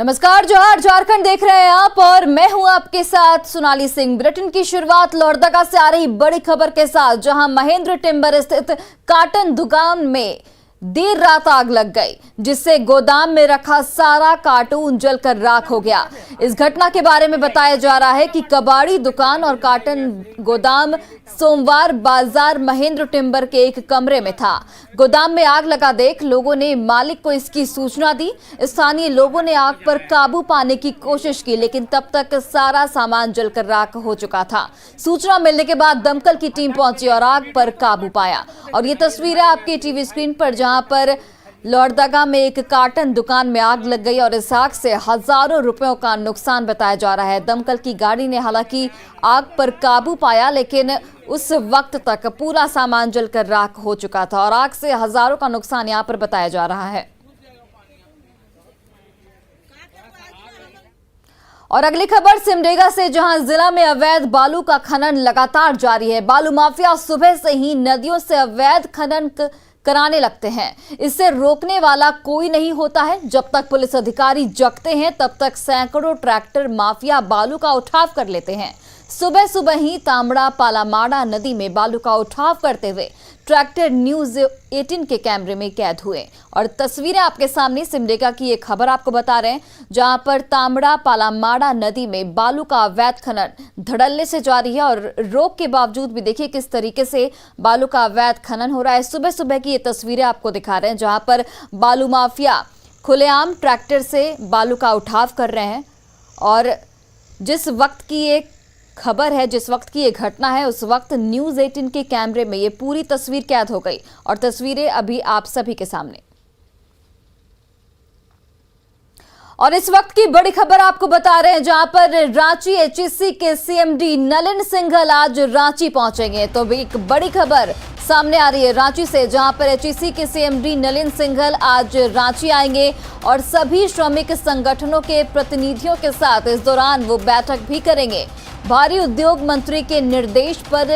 नमस्कार, जोहार, झारखंड देख रहे हैं आप और मैं हूं आपके साथ सोनाली सिंह। बुलेटिन की शुरुआत लोहरदगा से आ रही बड़ी खबर के साथ, जहां महेंद्र टिम्बर स्थित काटन दुकान में देर रात आग लग गई, जिससे गोदाम में रखा सारा कार्टून जलकर राख हो गया। इस घटना के बारे में बताया जा रहा है कि कबाड़ी दुकान और काटन गोदाम सोमवार बाजार महेंद्र टिम्बर के एक कमरे में था। गोदाम में आग लगा देख लोगों ने मालिक को इसकी सूचना दी। स्थानीय लोगों ने आग पर काबू पाने की कोशिश की, लेकिन तब तक सारा सामान जलकर राख हो चुका था। सूचना मिलने के बाद दमकल की टीम पहुंची और आग पर काबू पाया। और ये तस्वीरें आपके टीवी स्क्रीन पर, जहां पर लोहरदगा में एक कार्टन दुकान में आग लग गई और इस आग से हजारों रुपयों का नुकसान बताया जा रहा है। दमकल की गाड़ी ने हालांकि आग पर काबू पाया, लेकिन उस वक्त तक पूरा सामान जलकर राख हो चुका था और आग से हजारों का नुकसान यहां पर बताया जा रहा है। और अगली खबर सिमडेगा से, जहां जिला में अवैध बालू का खनन लगातार जारी है। बालू माफिया सुबह से ही नदियों से अवैध खनन कराने लगते हैं। इसे रोकने वाला कोई नहीं होता है। जब तक पुलिस अधिकारी जगते हैं, तब तक सैकड़ों ट्रैक्टर माफिया बालू का उठाव कर लेते हैं। सुबह सुबह ही तांबड़ा पालामाड़ा नदी में बालू का उठाव करते हुए ट्रैक्टर न्यूज 18 के कैमरे में कैद हुए। और तस्वीरें आपके सामने सिमडेगा की ये खबर आपको बता रहे हैं, जहां पर तांबड़ा पालामाड़ा नदी में बालू का अवैध खनन धड़ल्ले से जारी है। और रोक के बावजूद भी देखिए किस तरीके से बालू का अवैध खनन हो रहा है। सुबह सुबह की ये तस्वीरें आपको दिखा रहे हैं, जहां पर बालू माफिया खुलेआम ट्रैक्टर से बालू का उठाव कर रहे हैं। और जिस वक्त की ये खबर है, जिस वक्त की ये घटना है, उस वक्त न्यूज 18 के कैमरे में ये पूरी तस्वीर कैद हो गई और तस्वीरें अभी आप सभी के सामने। और इस वक्त की बड़ी खबर आपको बता रहे हैं, जहां पर रांची एचईसी के सीएमडी नलिन सिंघल आज रांची पहुंचेंगे। तो एक बड़ी खबर सामने आ रही है रांची से, जहां पर एचईसी के सीएमडी नलिन सिंघल आज रांची आएंगे और सभी श्रमिक संगठनों के प्रतिनिधियों के साथ इस दौरान वो बैठक भी करेंगे। भारी उद्योग मंत्री के निर्देश पर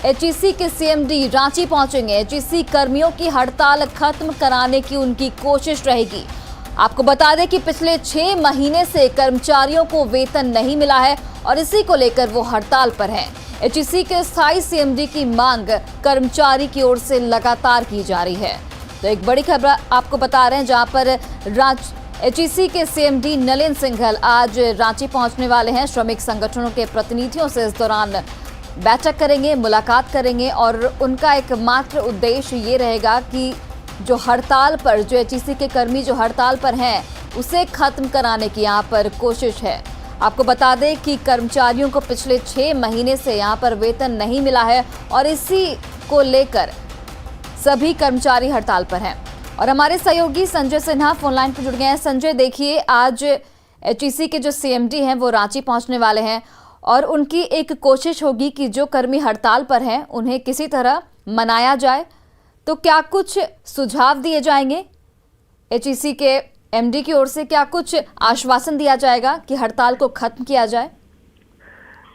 एचईसी के सीएमडी रांची पहुंचेंगे। एचईसी कर्मियों की हड़ताल खत्म कराने की उनकी कोशिश रहेगी। आपको बता दें कि पिछले 6 महीने से कर्मचारियों को वेतन नहीं मिला है और इसी को लेकर वो हड़ताल पर हैं। एचईसी के स्थायी सीएमडी की मांग कर्मचारी की ओर से लगातार की जा रही है। तो एक बड़ी खबर आपको बता रहे हैं, जहां पर एचईसी के सीएमडी नलिन सिंघल आज रांची पहुंचने वाले हैं। श्रमिक संगठनों के प्रतिनिधियों से इस दौरान बैठक करेंगे, मुलाकात करेंगे और उनका एकमात्र उद्देश्य ये रहेगा कि जो हड़ताल पर, जो एचईसी के कर्मी जो हड़ताल पर हैं, उसे खत्म कराने की यहाँ पर कोशिश है। आपको बता दें कि कर्मचारियों को पिछले 6 महीने से यहाँ पर वेतन नहीं मिला है और इसी को लेकर सभी कर्मचारी हड़ताल पर हैं। और हमारे सहयोगी संजय सिन्हा फोनलाइन पर जुड़ गए हैं। संजय, देखिए आज एचईसी के जो सीएमडी हैं वो रांची पहुंचने वाले हैं और उनकी एक कोशिश होगी कि जो कर्मी हड़ताल पर हैं उन्हें किसी तरह मनाया जाए। तो क्या कुछ सुझाव दिए जाएंगे एचईसी के एमडी की ओर से? क्या कुछ आश्वासन दिया जाएगा कि हड़ताल को खत्म किया जाए?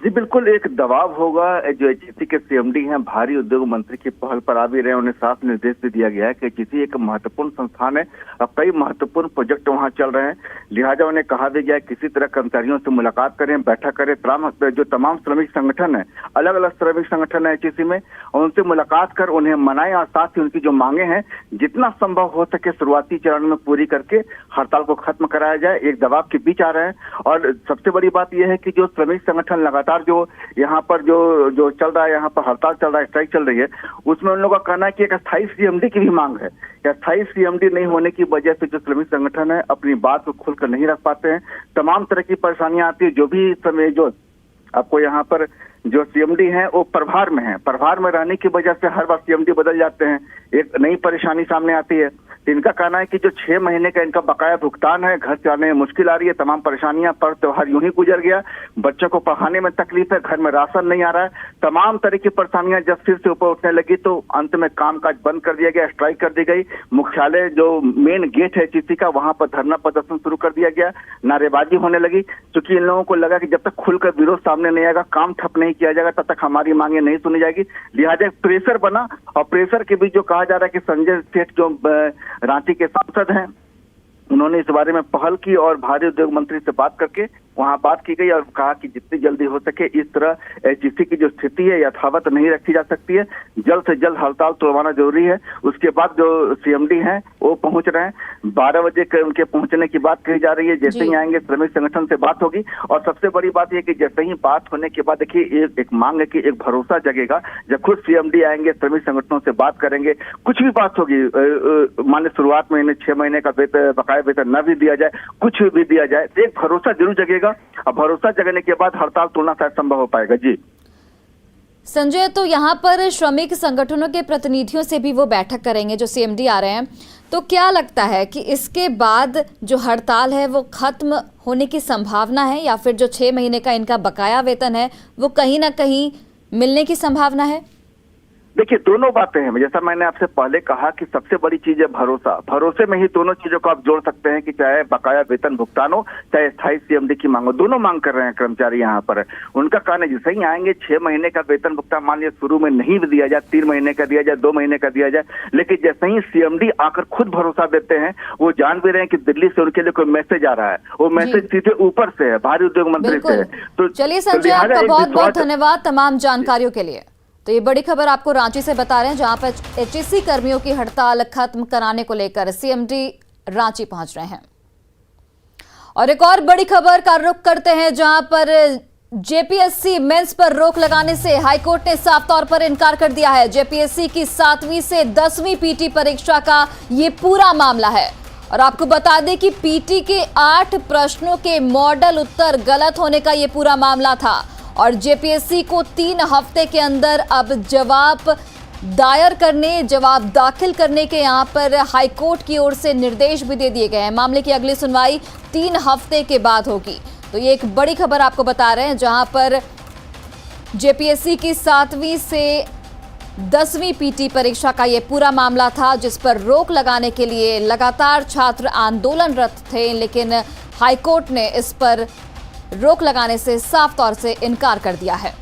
जी बिल्कुल, एक दबाव होगा। जो एचईसी के सीएमडी हैं, भारी उद्योग मंत्री की पहल पर आ भी रहे हैं। उन्हें साफ निर्देश भी दिया गया है कि एचईसी एक महत्वपूर्ण संस्थान है और कई महत्वपूर्ण प्रोजेक्ट वहां चल रहे हैं। लिहाजा उन्हें कहा भी गया किसी तरह कर्मचारियों से मुलाकात करें, बैठक करें। जो तमाम श्रमिक संगठन है, अलग अलग श्रमिक संगठन है एचईसी में, उनसे मुलाकात कर उन्हें मनाएं और साथ ही उनकी जो मांगे हैं जितना संभव हो सके शुरुआती चरण में पूरी करके हड़ताल को खत्म कराया जाए। एक दबाव के बीच आ रहे हैं। और सबसे बड़ी बात यह है कि जो श्रमिक संगठन लगातार जो यहाँ पर जो चल रहा है, यहाँ पर हड़ताल चल रहा है, स्ट्राइक चल रही है, उसमें उन लोगों का कहना है कि एक स्थायी सीएमडी की भी मांग है। स्थायी सीएमडी नहीं होने की वजह से जो श्रमिक संगठन है अपनी बात को खुलकर नहीं रख पाते हैं। तमाम तरह की परेशानियां आती है। जो भी समय जो आपको यहाँ पर जो सीएमडी हैं वो प्रभार में है, प्रभार में रहने की वजह से हर बार सीएमडी बदल जाते हैं, एक नई परेशानी सामने आती है। इनका कहना है कि जो 6 महीने का इनका बकाया भुगतान है, घर से आने में मुश्किल आ रही है, तमाम परेशानियां, पर त्योहार यूं ही गुजर गया, बच्चों को पढ़ाने में तकलीफ है, घर में राशन नहीं आ रहा है, तमाम तरह की परेशानियां जब फिर से ऊपर उठने लगी तो अंत में कामकाज बंद कर दिया गया, स्ट्राइक कर दी गई। मुख्यालय जो मेन गेट है एचईसी का, वहां पर धरना प्रदर्शन शुरू कर दिया गया, नारेबाजी होने लगी, क्योंकि इन लोगों को लगा कि जब तक खुलकर विरोध सामने नहीं आएगा, काम ठप नहीं किया जाएगा, तब तक हमारी मांगे नहीं सुनी जाएगी। लिहाजा प्रेशर बना और प्रेशर के बीच जो कहा जा रहा है कि संजय सेठ जो रांची के सांसद हैं, उन्होंने इस बारे में पहल की और भारी उद्योग मंत्री से बात करके वहां बात की गई और कहा कि जितनी जल्दी हो सके इस तरह एचईसी की जो स्थिति है यथावत नहीं रखी जा सकती है, जल्द से जल्द हड़ताल तोड़वाना जरूरी है। उसके बाद जो सीएमडी हैं वो पहुंच रहे हैं, 12 बजे उनके पहुंचने की बात कही जा रही है। जैसे ही आएंगे श्रमिक संगठन से बात होगी और सबसे बड़ी बात यह कि जैसे ही बात होने के बाद देखिए एक मांग है कि एक भरोसा जगेगा। जब खुद सीएमडी आएंगे, श्रमिक संगठनों से बात करेंगे, कुछ भी बात होगी, माने शुरुआत में इन्हें 6 महीने का बकाया वेतन न भी दिया जाए, कुछ भी दिया जाए, एक भरोसा जरूर जगेगा और भरोसा जगने के बाद हड़ताल तोड़ना शायद संभव हो पाएगा। जी संजय, तो यहाँ पर श्रमिक संगठनों के प्रतिनिधियों से भी वो बैठक करेंगे जो सीएमडी आ रहे हैं, तो क्या लगता है कि इसके बाद जो हड़ताल है वो खत्म होने की संभावना है या फिर जो 6 महीने का इनका बकाया वेतन है वो कहीं ना कहीं मिलने की संभावना है? देखिए दोनों बातें हैं। जैसा मैंने आपसे पहले कहा कि सबसे बड़ी चीज है भरोसा। भरोसे में ही दोनों चीजों को आप जोड़ सकते हैं कि चाहे बकाया वेतन भुगतान हो, चाहे स्थायी सीएमडी की मांग हो, दोनों मांग कर रहे हैं कर्मचारी यहाँ पर। उनका कहना है जैसे ही आएंगे 6 महीने का वेतन भुगतान मान लिया शुरू में नहीं भी दिया जाए, 3 महीने का दिया जाए, 2 महीने का दिया जाए, लेकिन जैसे ही सीएमडी आकर खुद भरोसा देते हैं, वो जान भी रहे हैं कि दिल्ली से उनके लिए कोई मैसेज आ रहा है, वो मैसेज सीधे ऊपर से है, भारी उद्योग मंत्री से है। तो चलिए संजय, आपका बहुत बहुत धन्यवाद तमाम जानकारियों के लिए। तो ये बड़ी खबर आपको रांची से बता रहे हैं जहां पर एचईसी कर्मियों की हड़ताल खत्म कराने को लेकर सीएमडी रांची पहुंच रहे हैं। और एक और बड़ी खबर का रुख करते हैं जहां पर जेपीएससी मेंस पर रोक लगाने से हाईकोर्ट ने साफ तौर पर इनकार कर दिया है। जेपीएससी की 7वीं से 10वीं पीटी परीक्षा का ये पूरा मामला है और आपको बता दें कि पीटी के 8 प्रश्नों के मॉडल उत्तर गलत होने का ये पूरा मामला था और जेपीएससी को 3 हफ्ते के अंदर अब जवाब दाखिल करने के यहां पर हाईकोर्ट की ओर से निर्देश भी दे दिए गए हैं। मामले की अगली सुनवाई 3 हफ्ते के बाद होगी। तो ये एक बड़ी खबर आपको बता रहे हैं जहां पर जेपीएससी की 7वीं से 10वीं पीटी परीक्षा का ये पूरा मामला था जिस पर रोक लगाने के लिए लगातार छात्र आंदोलनरत थे, लेकिन हाईकोर्ट ने इस पर रोक लगाने से साफ तौर से इनकार कर दिया है।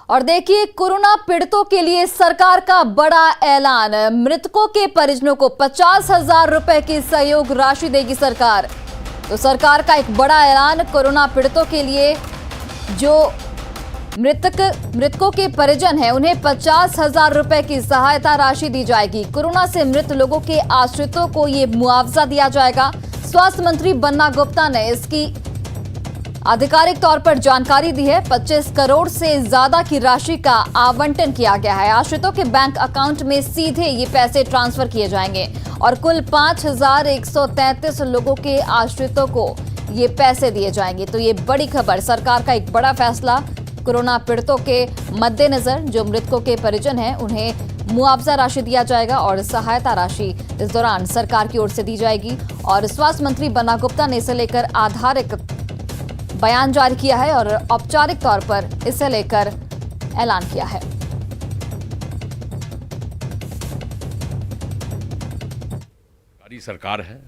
और देखिए कोरोना पीड़ितों के लिए सरकार का बड़ा ऐलान, मृतकों के परिजनों को 50,000 रुपए की सहयोग राशि देगी सरकार। तो सरकार का एक बड़ा ऐलान, कोरोना पीड़ितों के लिए जो मृतकों के परिजन हैं उन्हें 50,000 रुपए की सहायता राशि दी जाएगी। कोरोना से मृत लोगों के आश्रितों को ये मुआवजा दिया जाएगा। स्वास्थ्य मंत्री बन्ना गुप्ता ने इसकी आधिकारिक तौर पर जानकारी दी है। 25 करोड़ से ज्यादा की राशि का आवंटन किया गया है। आश्रितों के बैंक अकाउंट में सीधे ये पैसे ट्रांसफर किए जाएंगे और कुल 5,133 लोगों के आश्रितों को ये पैसे दिए जाएंगे। तो ये बड़ी खबर, सरकार का एक बड़ा फैसला। कोरोना पीड़ितों के मद्देनजर जो मृतकों के परिजन हैं उन्हें मुआवजा राशि दिया जाएगा और सहायता राशि इस दौरान सरकार की ओर से दी जाएगी। और स्वास्थ्य मंत्री बन्ना गुप्ता ने इसे लेकर आधिकारिक बयान जारी किया है और औपचारिक तौर पर इसे लेकर ऐलान किया है। सरकार है,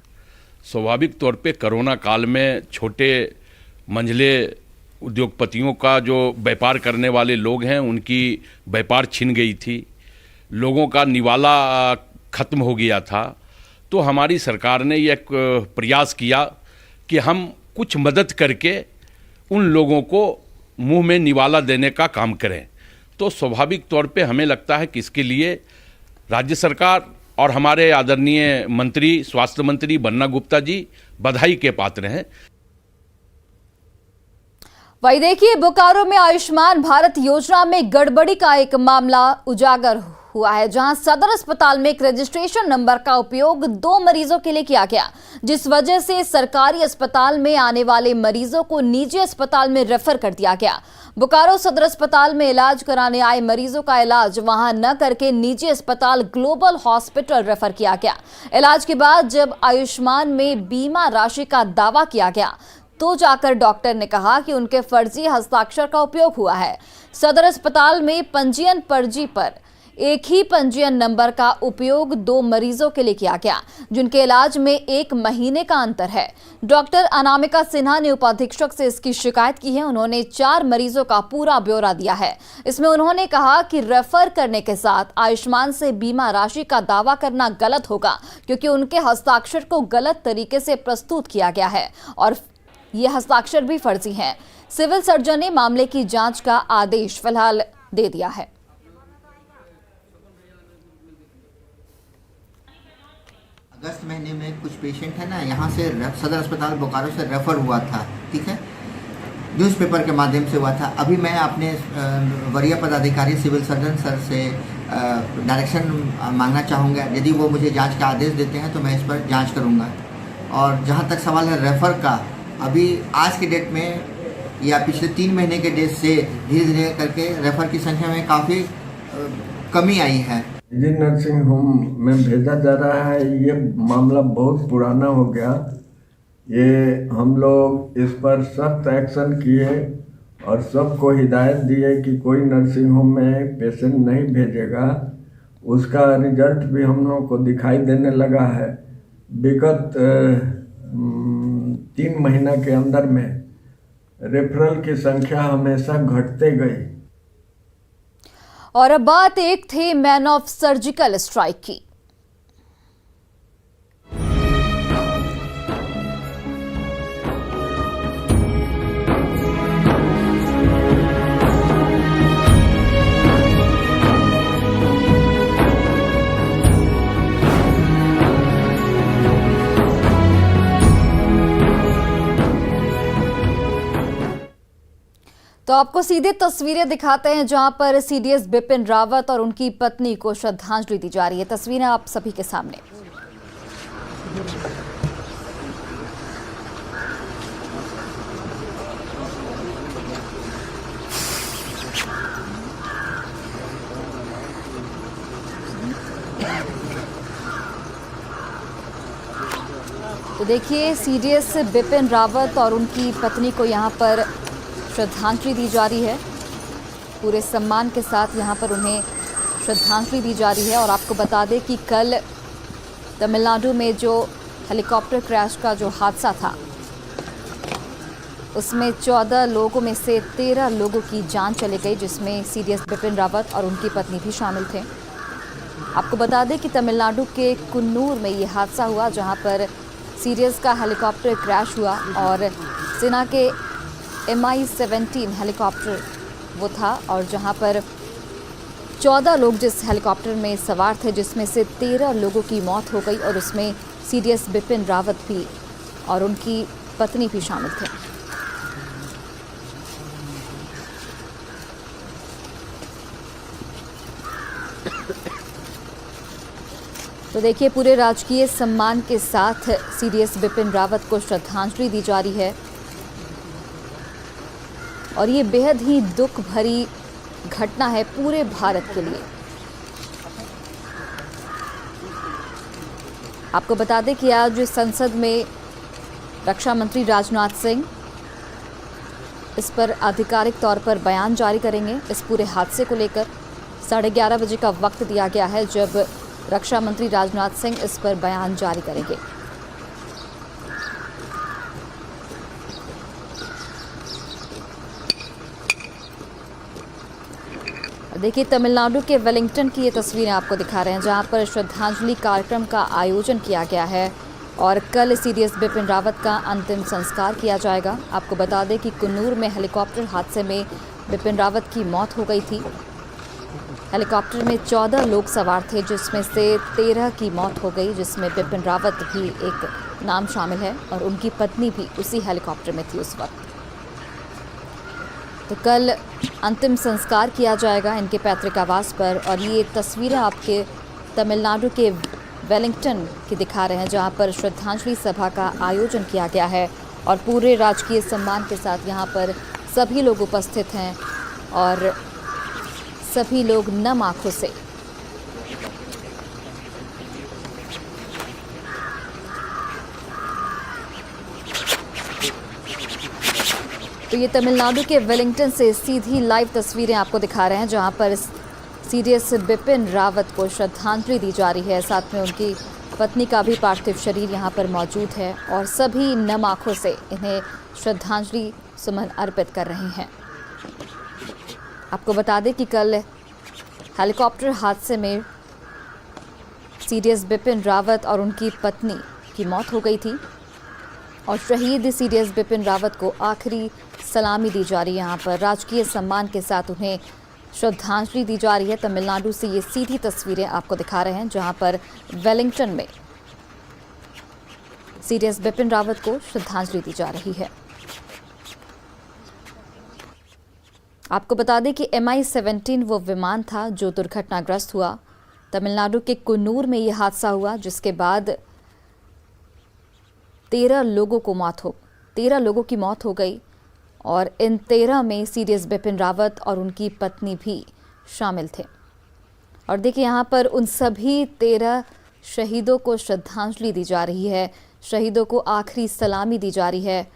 स्वाभाविक तौर पे कोरोना काल में छोटे मंझले उद्योगपतियों का जो व्यापार करने वाले लोग हैं उनकी व्यापार छिन गई थी, लोगों का निवाला खत्म हो गया था। तो हमारी सरकार ने यह प्रयास किया कि हम कुछ मदद करके उन लोगों को मुंह में निवाला देने का काम करें। तो स्वाभाविक तौर पे हमें लगता है कि इसके लिए राज्य सरकार और हमारे आदरणीय मंत्री स्वास्थ्य मंत्री बन्ना गुप्ता जी बधाई के पात्र हैं। वही देखिए बोकारो में आयुष्मान भारत योजना में गड़बड़ी का एक मामला उजागर हुआ है जहां सदर अस्पताल में एक रजिस्ट्रेशन नंबर का उपयोग 2 मरीजों के लिए किया गया, जिस वजह से सरकारी अस्पताल में आने वाले मरीजों को निजी अस्पताल में रेफर कर दिया गया। बोकारो सदर अस्पताल में इलाज कराने आए मरीजों का इलाज वहां न करके निजी अस्पताल ग्लोबल हॉस्पिटल रेफर किया गया। इलाज के बाद जब आयुष्मान में बीमा राशि का दावा किया गया तो जाकर डॉक्टर ने कहा कि उनके फर्जी हस्ताक्षर का उपयोग हुआ है। सदर अस्पताल में पंजीयन पर्ची पर एक ही पंजीयन नंबर का उपयोग 2 मरीजों के लिए किया गया, जिनके इलाज में 1 महीने का अंतर है। डॉक्टर अनामिका सिन्हा ने उपाधीक्षक से इसकी शिकायत की है। उन्होंने 4 मरीजों का पूरा ब्यौरा दिया है। इसमें उन्होंने कहा कि रेफर करने के साथ आयुष्मान से बीमा राशि का दावा करना गलत होगा, क्योंकि उनके हस्ताक्षर को गलत तरीके से प्रस्तुत किया गया है और ये हस्ताक्षर भी फर्जी हैं। सिविल सर्जन ने मामले की जांच का आदेश फिलहाल दे दिया है। अगस्त महीने में कुछ पेशेंट है ना, यहाँ से सदर अस्पताल बोकारो से रेफर हुआ था, ठीक है, न्यूज़पेपर के माध्यम से हुआ था। अभी मैं अपने वरीय पदाधिकारी सिविल सर्जन सर से डायरेक्शन मांगना चाहूँगा। यदि वो मुझे जांच का आदेश देते हैं तो मैं इस पर जांच करूँगा। और जहाँ तक सवाल है रेफ़र का, अभी आज के डेट में या पिछले 3 महीने के डेट से धीरे धीरे करके रेफ़र की संख्या में काफ़ी कमी आई है। निजी नर्सिंग होम में भेजा जा रहा है, ये मामला बहुत पुराना हो गया। ये हम लोग इस पर सख्त एक्शन किए और सबको हिदायत दिए कि कोई नर्सिंग होम में पेशेंट नहीं भेजेगा। उसका रिजल्ट भी हम लोग को दिखाई देने लगा है। विगत 3 महीना के अंदर में रेफरल की संख्या हमेशा घटते गई। और अब बात एक थे मैन ऑफ सर्जिकल स्ट्राइक की। तो आपको सीधे तस्वीरें दिखाते हैं जहां पर सीडीएस बिपिन रावत और उनकी पत्नी को श्रद्धांजलि दी जा रही है। तस्वीरें आप सभी के सामने। तो देखिए, सीडीएस बिपिन रावत और उनकी पत्नी को यहां पर श्रद्धांजलि दी जा रही है। पूरे सम्मान के साथ यहाँ पर उन्हें श्रद्धांजलि दी जा रही है। और आपको बता दें कि कल तमिलनाडु में जो हेलीकॉप्टर क्रैश का जो हादसा था, उसमें 14 लोगों में से 13 लोगों की जान चली गई, जिसमें सीडीएस बिपिन रावत और उनकी पत्नी भी शामिल थे। आपको बता दें कि तमिलनाडु के कुन्नूर में ये हादसा हुआ, जहाँ पर सीडीएस का हेलीकॉप्टर क्रैश हुआ और सेना के MI-17 हेलीकॉप्टर वो था, और जहां पर 14 लोग जिस हेलीकॉप्टर में सवार थे, जिसमें से 13 लोगों की मौत हो गई और उसमें सीडीएस बिपिन रावत भी और उनकी पत्नी भी शामिल थे। तो देखिए, पूरे राजकीय सम्मान के साथ सीडीएस बिपिन रावत को श्रद्धांजलि दी जा रही है और ये बेहद ही दुख भरी घटना है पूरे भारत के लिए। आपको बता दें कि आज संसद में रक्षा मंत्री राजनाथ सिंह इस पर आधिकारिक तौर पर बयान जारी करेंगे। इस पूरे हादसे को लेकर 11:30 बजे का वक्त दिया गया है, जब रक्षा मंत्री राजनाथ सिंह इस पर बयान जारी करेंगे। देखिए, तमिलनाडु के वेलिंगटन की ये तस्वीरें आपको दिखा रहे हैं, जहां पर श्रद्धांजलि कार्यक्रम का आयोजन किया गया है और कल सीडीएस बिपिन रावत का अंतिम संस्कार किया जाएगा। आपको बता दें कि कुन्नूर में हेलीकॉप्टर हादसे में बिपिन रावत की मौत हो गई थी। हेलीकॉप्टर में 14 लोग सवार थे, जिसमें से 13 की मौत हो गई, जिसमें बिपिन रावत भी एक नाम शामिल है और उनकी पत्नी भी उसी हेलीकॉप्टर में थी उस वक्त। तो कल अंतिम संस्कार किया जाएगा इनके पैतृक आवास पर। और ये तस्वीरें आपके तमिलनाडु के वेलिंगटन की दिखा रहे हैं, जहां पर श्रद्धांजलि सभा का आयोजन किया गया है और पूरे राजकीय सम्मान के साथ यहां पर सभी लोग उपस्थित हैं और सभी लोग नम आंखों से तो ये तमिलनाडु के वेलिंगटन से सीधी लाइव तस्वीरें आपको दिखा रहे हैं, जहां पर सीडीएस बिपिन रावत को श्रद्धांजलि दी जा रही है। साथ में उनकी पत्नी का भी पार्थिव शरीर यहां पर मौजूद है और सभी नम आंखों से इन्हें श्रद्धांजलि सुमन अर्पित कर रहे हैं। आपको बता दें कि कल हेलीकॉप्टर हादसे में सीडीएस बिपिन रावत और उनकी पत्नी की मौत हो गई थी और शहीद सीडीएस बिपिन रावत को आखिरी सलामी दी जा रही है। यहाँ पर राजकीय सम्मान के साथ उन्हें श्रद्धांजलि दी जा रही है। तमिलनाडु से ये सीधी तस्वीरें आपको दिखा रहे हैं, जहां पर वेलिंगटन में सीडीएस बिपिन रावत को श्रद्धांजलि दी जा रही है। आपको बता दें कि MI-17 वो विमान था जो दुर्घटनाग्रस्त हुआ। तमिलनाडु के कुन्नूर में यह हादसा हुआ, जिसके बाद 13 लोगों की मौत हो गई और इन 13 में सीडीएस बिपिन रावत और उनकी पत्नी भी शामिल थे। और देखिए यहाँ पर उन सभी 13 शहीदों को श्रद्धांजलि दी जा रही है, शहीदों को आखिरी सलामी दी जा रही है।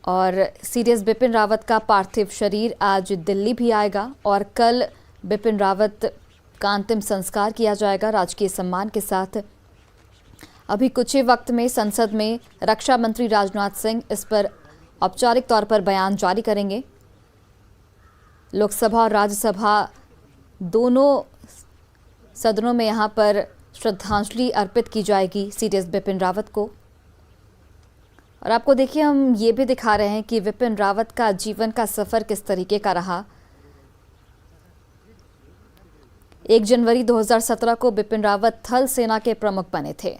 और सीडीएस बिपिन रावत का पार्थिव शरीर आज दिल्ली भी आएगा और कल बिपिन रावत का अंतिम संस्कार किया जाएगा राजकीय सम्मान के साथ। अभी कुछ ही वक्त में संसद में रक्षा मंत्री राजनाथ सिंह इस पर औपचारिक तौर पर बयान जारी करेंगे। लोकसभा और राज्यसभा दोनों सदनों में यहां पर श्रद्धांजलि अर्पित की जाएगी सीडीएस बिपिन रावत को। और आपको देखिए हम ये भी दिखा रहे हैं कि बिपिन रावत का जीवन का सफर किस तरीके का रहा। 1 जनवरी 2017 को बिपिन रावत थल सेना के प्रमुख बने थे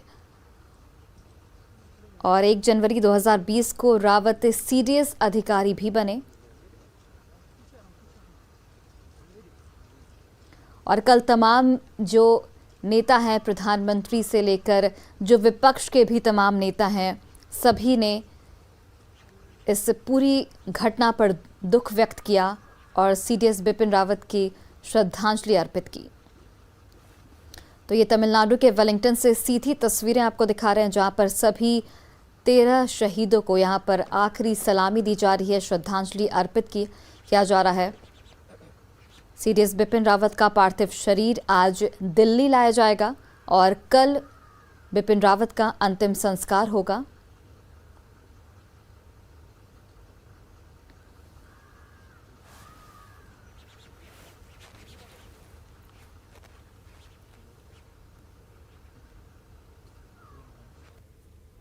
और 1 जनवरी 2020 को रावत सीडीएस अधिकारी भी बने। और कल तमाम जो नेता हैं, प्रधानमंत्री से लेकर जो विपक्ष के भी तमाम नेता हैं, सभी ने इस पूरी घटना पर दुख व्यक्त किया और सीडीएस बिपिन रावत की श्रद्धांजलि अर्पित की। तो ये तमिलनाडु के वेलिंगटन से सीधी तस्वीरें आपको दिखा रहे हैं, जहां पर सभी 13 शहीदों को यहां पर आखिरी सलामी दी जा रही है, श्रद्धांजलि अर्पित किया जा रहा है। सीडीएस बिपिन रावत का पार्थिव शरीर आज दिल्ली लाया जाएगा और कल बिपिन रावत का अंतिम संस्कार होगा।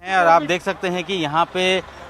और आप देख सकते हैं कि यहाँ पे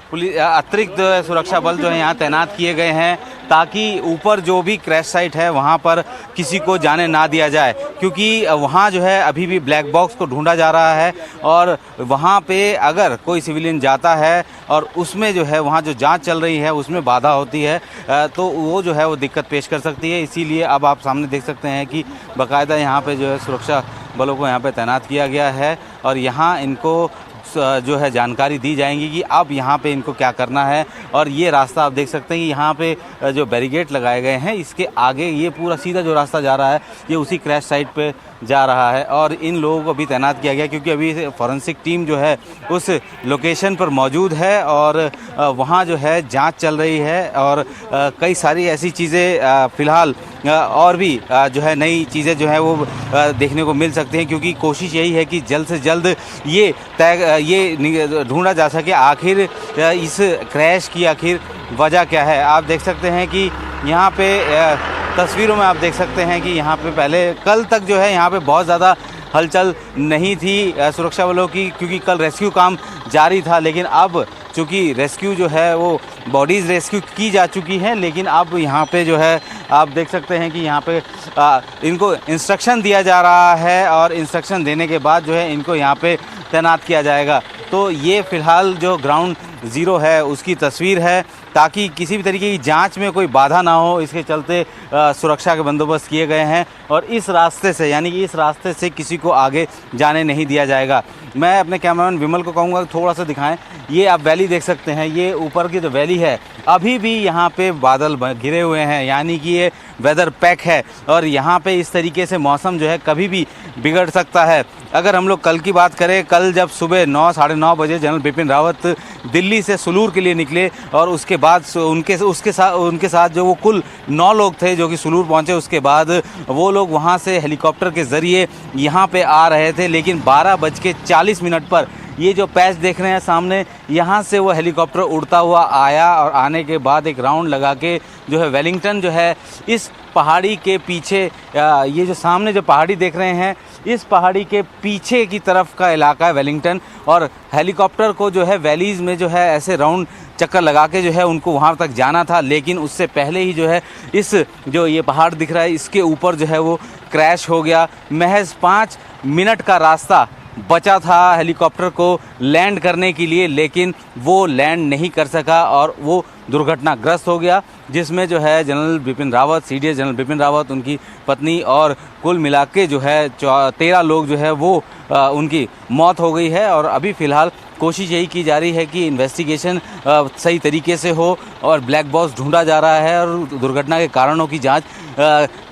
पुलिस अतिरिक्त सुरक्षा बल जो है यहाँ तैनात किए गए हैं, ताकि ऊपर जो भी क्रैश साइट है वहाँ पर किसी को जाने ना दिया जाए, क्योंकि वहाँ जो है अभी भी ब्लैक बॉक्स को ढूंढा जा रहा है और वहाँ पे अगर कोई सिविलियन जाता है और उसमें जो है वहाँ जो जांच चल रही है उसमें बाधा होती है तो वो जो है वो दिक्कत पेश कर सकती है। इसीलिए अब आप सामने देख सकते हैं कि बाकायदा यहाँ पे जो है सुरक्षा बलों को यहाँ पे तैनात किया गया है और यहाँ इनको जो है जानकारी दी जाएंगी कि अब यहाँ पे इनको क्या करना है। और ये रास्ता आप देख सकते हैं कि यहाँ पे जो बैरिकेड लगाए गए हैं, इसके आगे ये पूरा सीधा जो रास्ता जा रहा है ये उसी क्रैश साइट पे जा रहा है और इन लोगों को भी तैनात किया गया, क्योंकि अभी फॉरेंसिक टीम जो है उस लोकेशन पर मौजूद है और वहाँ जो है जांच चल रही है और कई सारी ऐसी चीज़ें फ़िलहाल और भी जो है नई चीज़ें जो है वो देखने को मिल सकती हैं, क्योंकि कोशिश यही है कि जल्द से जल्द ये ढूंढा जा सके आखिर इस क्रैश की आखिर वजह क्या है। आप देख सकते हैं कि यहाँ पे तस्वीरों में आप देख सकते हैं कि यहाँ पे पहले कल तक जो है यहाँ पे बहुत ज़्यादा हलचल नहीं थी सुरक्षा बलों की, क्योंकि कल रेस्क्यू काम जारी था। लेकिन अब चूँकि रेस्क्यू जो है वो बॉडीज़ रेस्क्यू की जा चुकी हैं, लेकिन अब यहाँ पे जो है आप देख सकते हैं कि यहाँ पे इनको इंस्ट्रक्शन दिया जा रहा है और इंस्ट्रक्शन देने के बाद जो है इनको यहाँ पे तैनात किया जाएगा। तो ये फ़िलहाल जो ग्राउंड ज़ीरो है उसकी तस्वीर है, ताकि किसी भी तरीके की जांच में कोई बाधा ना हो, इसके चलते सुरक्षा के बंदोबस्त किए गए हैं और इस रास्ते से यानी कि इस रास्ते से किसी को आगे जाने नहीं दिया जाएगा। मैं अपने कैमरामैन विमल को कहूँगा थोड़ा सा दिखाएं। ये आप वैली देख सकते हैं, ये ऊपर की जो वैली है अभी भी यहाँ पे बादल घिरे हुए हैं, यानी कि ये वेदर पैक है और यहाँ पे इस तरीके से मौसम जो है कभी भी बिगड़ सकता है। अगर हम लोग कल की बात करें, कल जब सुबह 9 साढ़े 9 बजे जनरल बिपिन रावत दिल्ली से सुलूर के लिए निकले और उसके बाद उनके साथ जो वो कुल 9 लोग थे जो कि सुलूर पहुँचे, उसके बाद वो लोग वहाँ से हेलीकॉप्टर के ज़रिए यहाँ पे आ रहे थे। लेकिन 12:40 पर ये जो पैच देख रहे हैं सामने, यहाँ से वो हेलीकॉप्टर उड़ता हुआ आया और आने के बाद एक राउंड लगा के जो है वेलिंगटन जो है इस पहाड़ी के पीछे, ये जो सामने जो पहाड़ी देख रहे हैं इस पहाड़ी के पीछे की तरफ का इलाका है वेलिंगटन। और हेलीकॉप्टर को जो है वैलीज़ में जो है ऐसे राउंड चक्कर लगा के जो है उनको वहाँ तक जाना था, लेकिन उससे पहले ही जो है इस जो ये पहाड़ दिख रहा है इसके ऊपर जो है वो क्रैश हो गया। महज 5 मिनट का रास्ता बचा था हेलीकॉप्टर को लैंड करने के लिए, लेकिन वो लैंड नहीं कर सका और वो दुर्घटनाग्रस्त हो गया, जिसमें जो है general Bipin Rawat, CDS general Bipin Rawat, उनकी पत्नी और कुल मिला के जो है 13 लोग जो है वो उनकी मौत हो गई है। और अभी फ़िलहाल कोशिश यही की जा रही है कि इन्वेस्टिगेशन सही तरीके से हो और ब्लैक बॉक्स ढूंढा जा रहा है और दुर्घटना के कारणों की जांच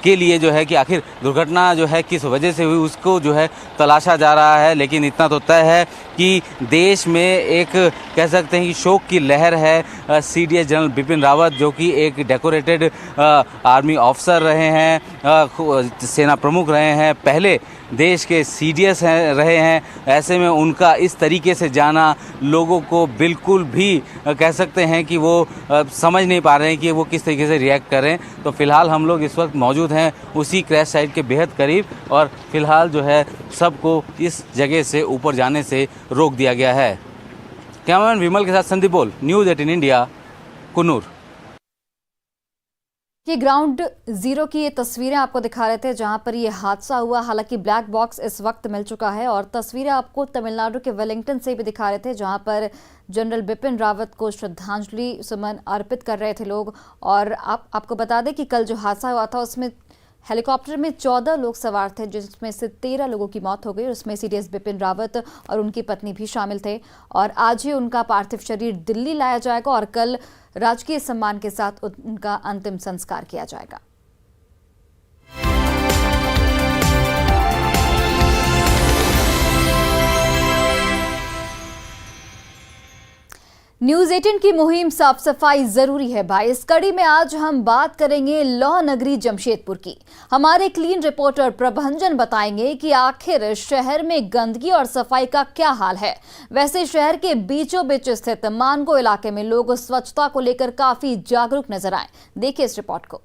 के लिए जो है कि आखिर दुर्घटना जो है किस वजह से हुई उसको जो है तलाशा जा रहा है। लेकिन इतना तो तय है कि देश में एक कह सकते हैं कि शोक की लहर है। सीडीएस जनरल बिपिन रावत जो कि एक डेकोरेटेड आर्मी ऑफिसर रहे हैं, सेना प्रमुख रहे हैं, पहले देश के सीडीएस रहे हैं, ऐसे में उनका इस तरीके से जाना लोगों को बिल्कुल भी कह सकते हैं कि वो समझ नहीं पा रहे हैं कि वो किस तरीके से रिएक्ट करें। तो फिलहाल हम लोग इस वक्त मौजूद हैं उसी क्रैश साइट के बेहद करीब और फिलहाल जो है सबको इस जगह से ऊपर जाने से रोक दिया गया है। कैमरामैन विमल के साथ संदीप बोल, न्यूज़ 18 इंडिया, कुन्नूर। ये ग्राउंड जीरो की ये तस्वीरें आपको दिखा रहे थे जहां पर ये हादसा हुआ। हालांकि ब्लैक बॉक्स इस वक्त मिल चुका है और तस्वीरें आपको तमिलनाडु के वेलिंगटन से भी दिखा रहे थे जहां पर जनरल बिपिन रावत को श्रद्धांजलि सुमन अर्पित कर रहे थे लोग। और आपको बता दें कि कल जो हादसा हुआ था उसमें हेलीकॉप्टर में 14 लोग सवार थे, जिसमें से 13 लोगों की मौत हो गई। उसमें सीडीएस बिपिन रावत और उनकी पत्नी भी शामिल थे। और आज ही उनका पार्थिव शरीर दिल्ली लाया जाएगा और कल राजकीय सम्मान के साथ उनका अंतिम संस्कार किया जाएगा। न्यूज़ 18 की मुहिम साफ सफाई जरूरी है भाई। इस कड़ी में आज हम बात करेंगे लौह नगरी जमशेदपुर की। हमारे क्लीन रिपोर्टर प्रभंजन बताएंगे कि आखिर शहर में गंदगी और सफाई का क्या हाल है। वैसे शहर के बीचों बीच स्थित मानगो इलाके में लोग स्वच्छता को लेकर काफी जागरूक नजर आए। देखिए इस रिपोर्ट को।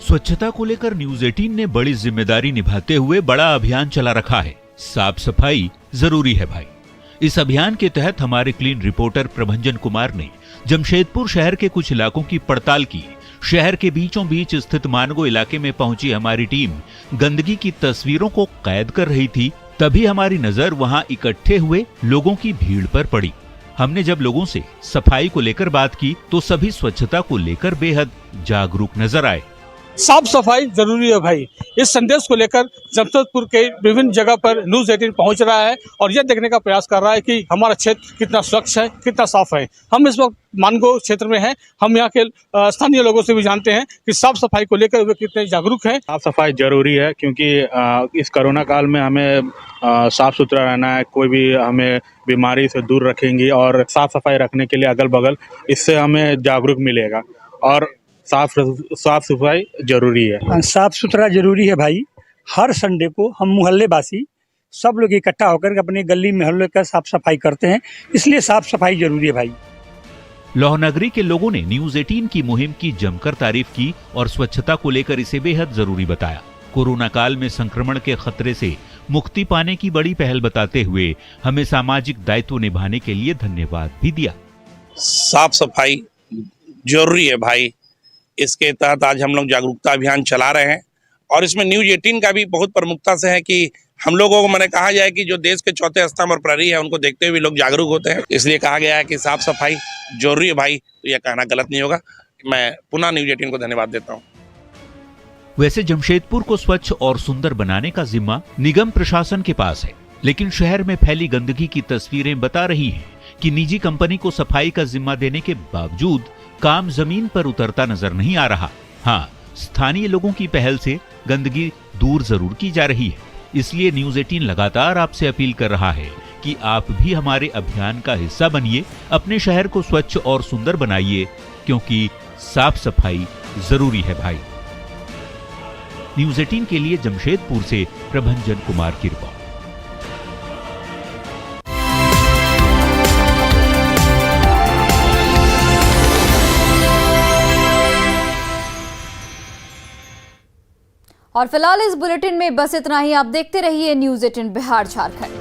स्वच्छता को लेकर न्यूज़ 18 ने बड़ी जिम्मेदारी निभाते हुए बड़ा अभियान चला रखा है। साफ सफाई जरूरी है भाई। इस अभियान के तहत हमारे क्लीन रिपोर्टर प्रभंजन कुमार ने जमशेदपुर शहर के कुछ इलाकों की पड़ताल की। शहर के बीचों बीच स्थित मानगो इलाके में पहुंची हमारी टीम गंदगी की तस्वीरों को कैद कर रही थी, तभी हमारी नजर वहां इकट्ठे हुए लोगों की भीड़ पर पड़ी। हमने जब लोगों से सफाई को लेकर बात की तो सभी स्वच्छता को लेकर बेहद जागरूक नजर आए। साफ सफाई जरूरी है भाई। इस संदेश को लेकर जमशेदपुर के विभिन्न जगह पर न्यूज़ 18 पहुंच रहा है और यह देखने का प्रयास कर रहा है कि हमारा क्षेत्र कितना स्वच्छ है, कितना साफ है। हम इस वक्त मानगो क्षेत्र में हैं। हम यहाँ के स्थानीय लोगों से भी जानते हैं कि साफ सफाई को लेकर वे कितने जागरूक हैं। साफ सफाई जरूरी है क्योंकि इस कोरोना काल में हमें साफ सुथरा रहना है। कोई भी हमें बीमारी से दूर रखेंगे और साफ सफाई रखने के लिए अगल बगल, इससे हमें जागरूक मिलेगा और साफ सफाई जरूरी है। साफ सुथरा जरूरी है भाई। हर संडे को हम मोहल्ले वासी सब लोग इकट्ठा होकर अपने गली मोहल्ले का साफ सफाई करते हैं, इसलिए साफ सफाई जरूरी है भाई। लौह नगरी के लोगों ने न्यूज़ 18 की मुहिम की जमकर तारीफ की और स्वच्छता को लेकर इसे बेहद जरूरी बताया। कोरोना काल में संक्रमण के खतरे से मुक्ति पाने की बड़ी पहल बताते हुए हमें सामाजिक दायित्व निभाने के लिए धन्यवाद भी दिया। साफ सफाई जरूरी है भाई। इसके तहत आज हम लोग जागरूकता अभियान चला रहे हैं और इसमें न्यूज़ 18 का भी बहुत प्रमुखता से है कि हम लोगों को मैंने कहा जाए कि जो देश के चौथे स्तंभ और प्रहरी है उनको देखते हुए लोग जागरूक होते हैं, इसलिए कहा गया है कि साफ सफाई जरूरी है भाई। तो यह कहना गलत नहीं होगा। मैं पुनः न्यूज़ 18 को धन्यवाद देता हूँ। वैसे जमशेदपुर को स्वच्छ और सुंदर बनाने का जिम्मा निगम प्रशासन के पास है, लेकिन शहर में फैली गंदगी की तस्वीरें बता रही हैं कि निजी कंपनी को सफाई का जिम्मा देने के बावजूद काम जमीन पर उतरता नजर नहीं आ रहा। हाँ, स्थानीय लोगों की पहल से गंदगी दूर जरूर की जा रही है। इसलिए न्यूज 18 लगातार आपसे अपील कर रहा है कि आप भी हमारे अभियान का हिस्सा बनिए, अपने शहर को स्वच्छ और सुंदर बनाइए, क्योंकि साफ सफाई जरूरी है भाई। न्यूज 18 के लिए जमशेदपुर से प्रभंजन कुमार की रिपोर्ट। और फिलहाल इस बुलेटिन में बस इतना ही। आप देखते रहिए न्यूज 18 बिहार झारखंड।